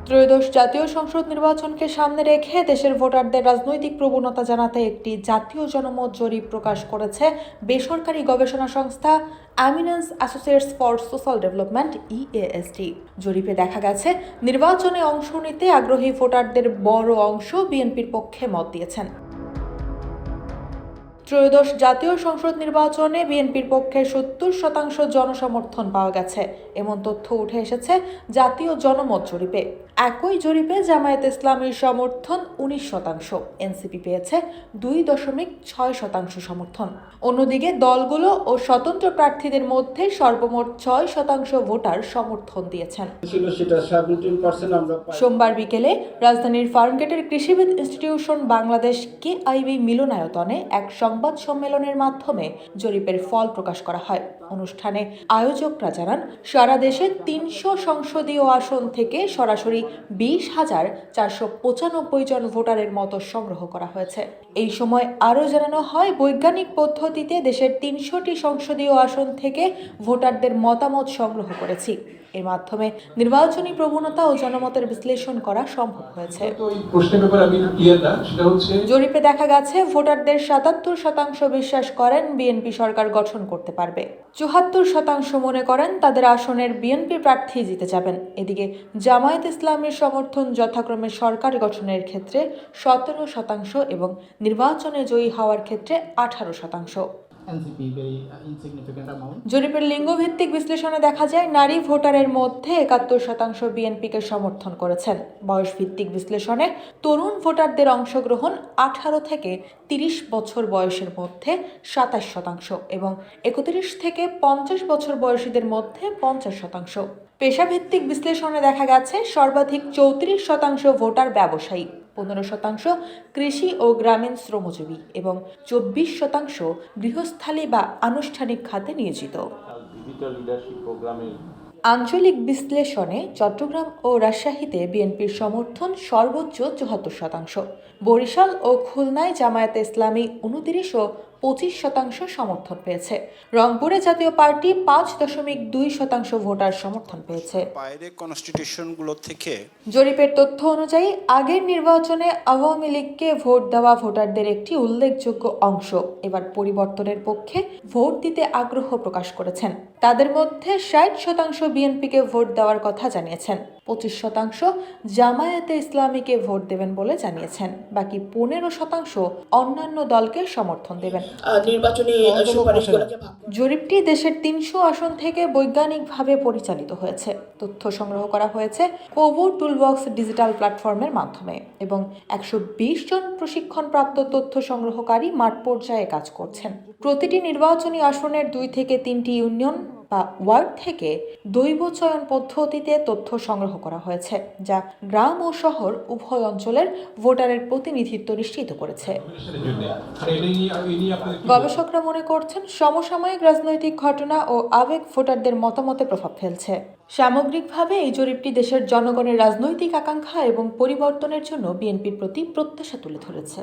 ত্রয়োদশ জাতীয় সংসদ নির্বাচনকে সামনে রেখে দেশের ভোটারদের রাজনৈতিক প্রবণতা জানাতে একটি জাতীয় জনমত জরিপ প্রকাশ করেছে বেসরকারি গবেষণা সংস্থা eminence associates for social development EASD। জরিপে দেখা গেছে নির্বাচনে অংশ নিতে আগ্রহী ভোটারদের বড় অংশ বিএনপির পক্ষে মত দিয়েছেন। ত্রয়োদশ জাতীয় সংসদ নির্বাচনে বিএনপির পক্ষে 70% জনসমর্থন পাওয়া গেছে, এমন তথ্য উঠে এসেছে জাতীয় জনমত জরিপে। একই জরিপে জামায়াত ইসলামীর সমর্থন 19%, এনসিপি পেয়েছে 2.6% সমর্থন। অন্যদিকে দলগুলো ও স্বতন্ত্র প্রার্থীদের মধ্যে সর্বমোট 6% ভোটার সমর্থন দিয়েছেন। সোমবার বিকেলে রাজধানীর ফার্মগেটের কৃষিবিদ ইনস্টিটিউশন বাংলাদেশ KIB মিলনায়তনে এক সংবাদ সম্মেলনের মাধ্যমে জরিপের ফল প্রকাশ করা হয়। অনুষ্ঠানে আয়োজকরা জানান, সারা দেশে 300 সংসদীয় আসন থেকে সরাসরি 20,495 জন ভোটারের মত সংগ্রহ করা হয়েছে। এই সময় আরও জানানো হয়, বৈজ্ঞানিক পদ্ধতিতে দেশের 300টি সংসদীয় আসন থেকে ভোটারদের মতামত সংগ্রহ করেছি। এর মাধ্যমে নির্বাচনী প্রবণতা ও জনমতের বিশ্লেষণ করা সম্ভব হয়েছে। জরিপে দেখা গেছে ভোটারদের 77% বিশ্বাস করেন বিএনপি সরকার গঠন করতে পারবে, 74% মনে করেন তাদের আসনের বিএনপি প্রার্থী জিতে যাবেন। এদিকে জামায়াত ইসলামের সমর্থন যথাক্রমে সরকার গঠনের ক্ষেত্রে 17% এবং নির্বাচনে জয়ী হওয়ার ক্ষেত্রে 18%। জরিপের লিঙ্গভিত্তিক বিশ্লেষণে দেখা যায়, নারী ভোটারের মধ্যে 71% বিএনপিকে সমর্থন করেছেন। বয়সভিত্তিক বিশ্লেষণে তরুণ ভোটারদের অংশগ্রহণ 18 থেকে 30 বছর বয়সের মধ্যে 27% এবং 31 থেকে 50 বছর বয়সীদের মধ্যে 50%। পেশাভিত্তিক বিশ্লেষণে দেখা গেছে সর্বাধিক 34% ভোটার ব্যবসায়ী, 15% কৃষি ও গ্রামীণ শ্রমজীবী এবং 24% গৃহস্থালী বা আনুষ্ঠানিক খাতে নিয়োজিত। আঞ্চলিক বিশ্লেষণে চট্টগ্রাম ও রাজশাহীতে বিএনপির সমর্থন সর্বোচ্চ 74%, বরিশাল ও খুলনায় জামায়াতে ইসলামী 29 ও 25% সমর্থন পেয়েছে। রংপুরে জাতীয় পার্টি 5.2% ভোটার সমর্থন পেয়েছে। জরিপের তথ্য অনুযায়ী আগের নির্বাচনে আওয়ামী লীগকে ভোট দেওয়া ভোটারদের একটি উল্লেখযোগ্য অংশ এবার পরিবর্তনের পক্ষে ভোট দিতে আগ্রহ প্রকাশ করেছেন। তাদের মধ্যে 60% বিএনপিকে ভোট দেওয়ার কথা জানিয়েছেন, 25% জামায়াতে ইসলামীকে ভোট দেবেন বলে জানিয়েছেন, বাকি 15% অন্যান্য দলকে সমর্থন দেবেন। জরিপটি দেশের 300 আসন থেকে বৈজ্ঞানিকভাবে পরিচালিত হয়েছে। তথ্য সংগ্রহ করা হয়েছে কোবো টুলবক্স ডিজিটাল প্ল্যাটফর্মের মাধ্যমে এবং 120 জন প্রশিক্ষণপ্রাপ্ত তথ্য সংগ্রহকারী মাঠ পর্যায়ে কাজ করছেন। প্রতিটি নির্বাচনী আসনের 2 থেকে 3টি ইউনিয়ন বা ওয়ার্ড থেকে দৈব চয়ন পদ্ধতিতে তথ্য সংগ্রহ করা হয়েছে, যা গ্রাম ও শহর উভয় অঞ্চলের ভোটারের প্রতিনিধিত্ব নিশ্চিত করেছে। গবেষকরা মনে করছেন, সমসাময়িক রাজনৈতিক ঘটনা ও আবেগ ভোটারদের মতামতে প্রভাব ফেলছে। সামগ্রিকভাবে এই জরিপটি দেশের জনগণের রাজনৈতিক আকাঙ্ক্ষা এবং পরিবর্তনের জন্য বিএনপির প্রতি প্রত্যাশা তুলে ধরেছে।